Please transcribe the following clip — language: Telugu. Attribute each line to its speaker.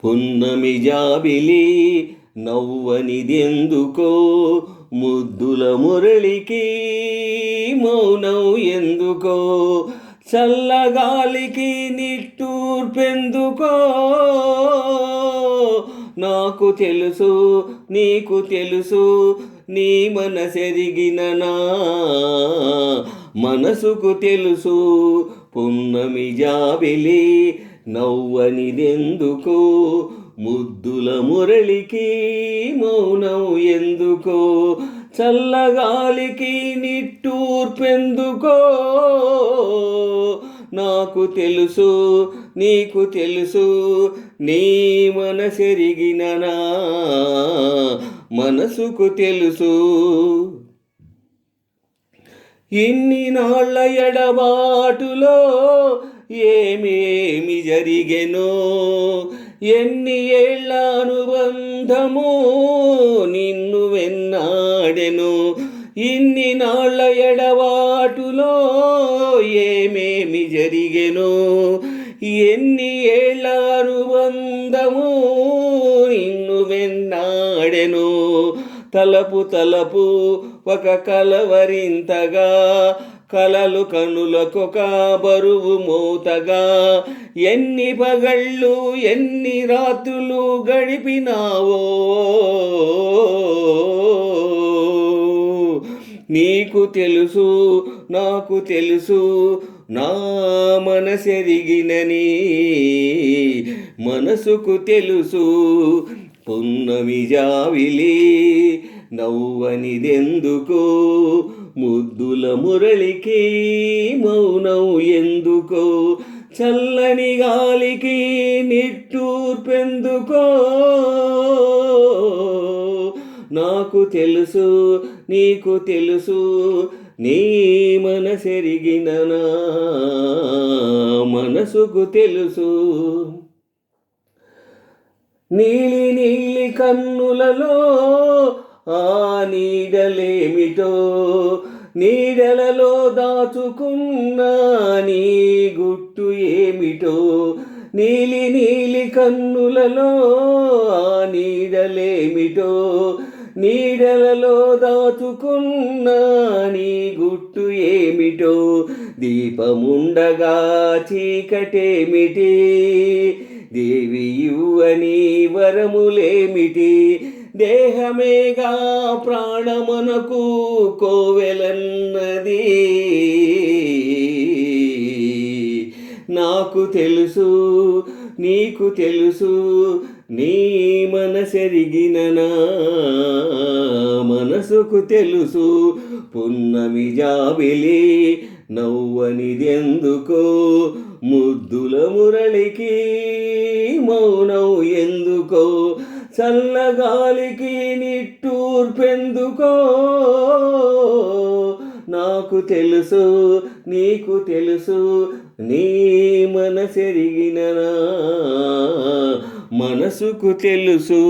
Speaker 1: పున్నమి జాబిలి నవ్వనిదెందుకో, ముద్దుల మురళికి మౌనం ఎందుకో, చల్లగాలికి నిట్టూర్పెందుకో. నాకు తెలుసు, నీకు తెలుసు, నీ మనసెరిగిన నా మనసుకు తెలుసు. పున్నమి జాబిలి నవ్వనిదెందుకో, ముద్దుల మురళికి మౌనం ఎందుకో, చల్లగాలికి నిట్టూర్పెందుకో. నాకు తెలుసు, నీకు తెలుసు, నీ మనసెరిగిన నా మనసుకు తెలుసు. ఇన్ని నాళ్ళ ఎడబాటులో ఏమేమి జరిగెనో, ఎన్ని ఏళ్ళ అనుబంధము నిన్ను వెన్నాడెను. ఇన్ని నాళ్ళ ఎడబాటులో ఏమేమి జరిగెనో, ఎన్ని ఏళ్ళ అనుబంధము నిన్ను వెన్నాడెను. తలపు తలపు ఒక కలవరింతగా, కలలు కనులకొక బరువు మోతగా, ఎన్ని పగళ్ళు ఎన్ని రాత్రులు గడిపినావో. నీకు తెలుసు, నాకు తెలుసు, నా మనసెరిగినని మనసుకు తెలుసు. పున్నమి జాబిలి నవ్వనిదెందుకో, ముద్దుల మురళికి మౌనం ఎందుకో, చల్లని గాలికి నిట్టూర్పెందుకో. నాకు తెలుసు, నీకు తెలుసు, నీ మనసెరిగిన నా మనసుకు తెలుసు. నీలి నీలి కన్నులలో ఆ నీడలేమిటో, నీడలలో దాచుకున్న నీ గుట్టు ఏమిటో. నీలి నీలి కన్నులలో ఆ నీడలేమిటో, నీడలలో దాచుకున్న నీ గుట్టు ఏమిటో. దీపముండగా చీకటేమిటి, దేవి ఇవ్వని వరములేమిటి. దేహమేగా ప్రాణమునకు కోవెలన్నది. నాకు తెలుసు, నీకు తెలుసు, నీ మనసెరిగిన నా మనసుకు తెలుసు. పున్నమి జాబిలి నవ్వనిదెందుకో, ముద్దుల మురళికి మౌనం ఎందుకో, చల్లగాలికి నిట్టూర్పెందుకో. నాకు తెలుసు, నీకు తెలుసు, నీ మనసెరిగిన నా మనసుకు తెలుసు.